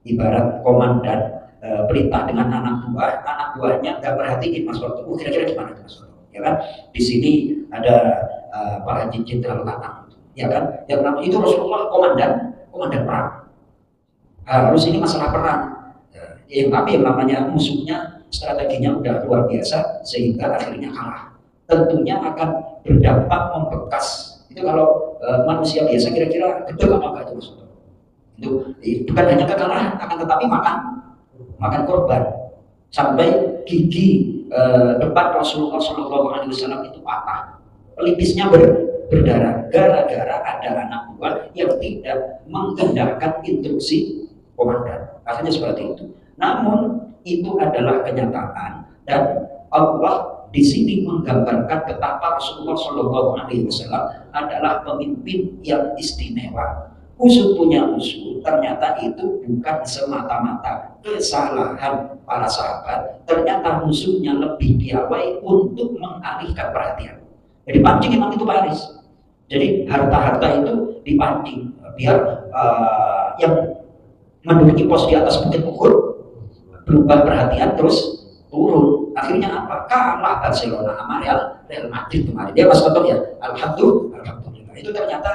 ibarat komandan perintah dengan anak buahnya nggak perhatiin Mas Toto. Kira-kira gimana Mas Toto? Ya kan? Di sini ada Pak Haji Jenderal Tatang, ya kan? Yang namanya itu Rasulullah komandan perang. Harus ini masalah perang. Tapi yang namanya musuhnya strateginya udah luar biasa sehingga akhirnya kalah. Tentunya akan berdampak membekas. Itu kalau manusia biasa kira-kira gedeg apa enggak itu? Itu bukan hanya kekalahan, akan tetapi makan korban sampai gigi depan Rasulullah SAW itu patah, pelipisnya berdarah gara-gara ada anak buah yang tidak mengindahkan instruksi komandan. Akhirnya seperti itu. Namun itu adalah kenyataan dan Allah di sini menggambarkan betapa Rasulullah SAW adalah pemimpin yang istimewa. Musuh punya musuh, ternyata itu bukan semata-mata kesalahan para sahabat. Ternyata musuhnya lebih piawai untuk mengalihkan perhatian. Jadi pancing memang itu Pak Aris. Jadi harta-harta itu dipancing biar yang menduduki pos di atas bukit Uhud berubah perhatian terus turun. Akhirnya apa? Kalah Barcelona sama Real Madrid kemarin. Dia pas nonton ya, alhamdulillah. Itu ternyata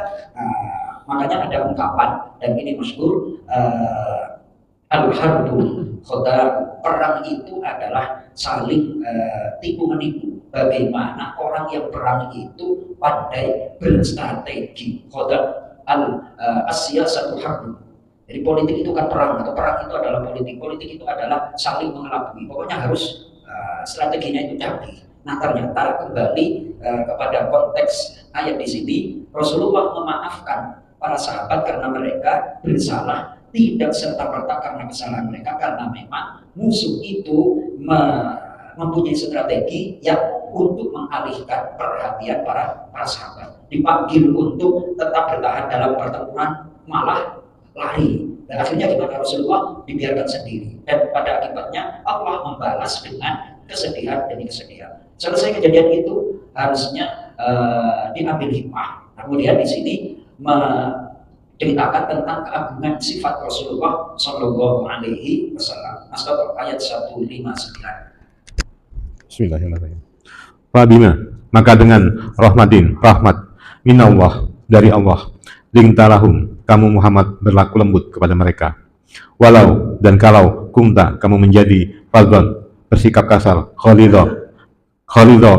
makanya ada ungkapan dan ini masyhur al-harbu khoda, perang itu adalah saling tipu menipu. Bagaimana orang yang perang itu pandai berstrategi. Khoda al-siyasatu harbu. Jadi politik itu kan perang, atau perang itu adalah politik. Politik itu adalah saling mengelabui. Pokoknya harus strateginya itu canggih. Nah ternyata kembali kepada konteks ayat di sini, Rasulullah memaafkan para sahabat karena mereka bersalah, tidak serta-merta karena kesalahan mereka, karena memang musuh itu mempunyai strategi yang untuk mengalihkan perhatian para sahabat. Dipanggil untuk tetap bertahan dalam pertempuran, malah lari. Dan akhirnya gimana? Rasulullah dibiarkan sendiri. Dan pada akibatnya Allah membalas dengan kesedihan demi kesedihan. Selesai kejadian itu harusnya diambil hikmah. Kemudian di sini menceritakan tentang keagungan sifat Rasulullah Shallallahu Alaihi Wasallam. Mas-Toto ayat 159. Bismillahirrahmanirrahim. Fabima, maka dengan rahmat minallah, dari Allah, lintalahum, kamu Muhammad berlaku lembut kepada mereka. Walau dan kalau kunta, kamu menjadi fadhon, bersikap kasar, khalido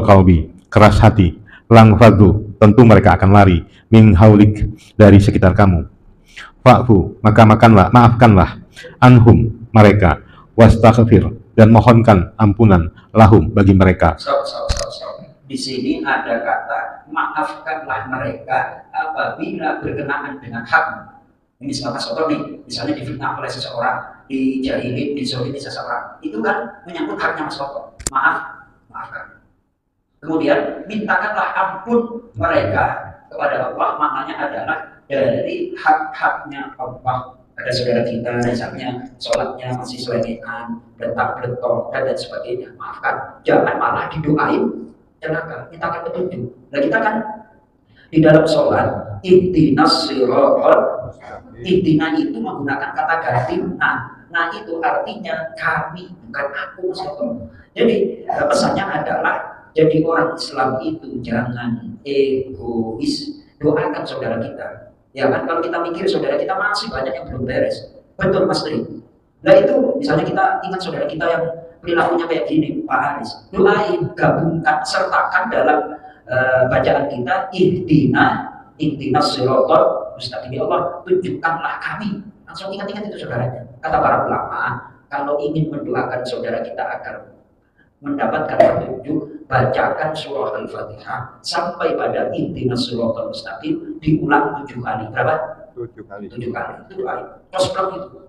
qalbi, keras hati, lang fadhu, tentu mereka akan lari, min haulik, dari sekitar kamu. Fa'fu, maka maafkanlah, anhum, mereka, wastaghfir, dan mohonkan ampunan, lahum, bagi mereka. Di sini ada kata maafkanlah mereka apabila berkenaan dengan hak. Ini misalnya contoh nih, misalnya difitnah oleh seseorang, dijahilin, dizolimi seseorang, itu kan menyangkut haknya Mas Toto. Maafkan. Kemudian mintakanlah ampun mereka kepada Allah, maknanya adalah dari hak-haknya Allah. Ada saudara kita misalnya sholatnya masih selengean, bentak-bentok dan sebagainya, maafkan. Jangan malah didoain celaka, mintakan petunjuk. Nah kita kan di dalam sholat ihdinas siratal, ihdina itu menggunakan kata ganti. Nah itu artinya kami, bukan aku Mas Toto. Jadi pesannya adalah jadi orang Islam itu jangan egois, doakan saudara kita. Ya kan, kalau kita mikir saudara kita masih banyak yang belum beres. Betul Mas Tri. Nah itu misalnya kita ingat saudara kita yang perilakunya kayak gini, Pak Haris, doain, gabungkan, sertakan dalam bacaan kita ihdinas siratal mustaqim. Ya Allah, tunjukkanlah kami. Langsung ingat-ingat itu saudaranya. Kata para ulama, kalau ingin mendoakan saudara kita agar mendapatkan petunjuk, bacakan surah Al-Fatihah sampai pada ihdinas siratal mustaqim, diulang 7 kali. Berapa? 7 kali. 7 kali. Itu doa. Terus itu.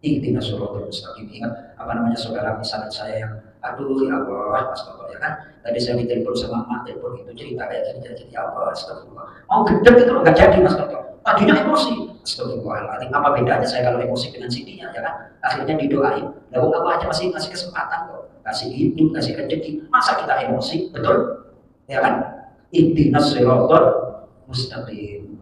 Ihdinas siratal mustaqim. Ingat apa namanya saudara misalnya saya yang aduh ya Allah Mas Toto, ya kan tadi saya ditelepon sama emak, telepon itu cerita kayak jadi apa, astagfirullah, mau gede gitu loh, nggak jadi Mas Toto, tadinya emosi, astagfirullahaladzim, apa bedanya saya kalau emosi dengan si dia, ya kan, akhirnya didoain. Nah Allah aja masih kasih kesempatan kok, kasih hidup, kasih rezeki, masa kita emosi, betul, ya kan. Ihdinas siratal mustaqim.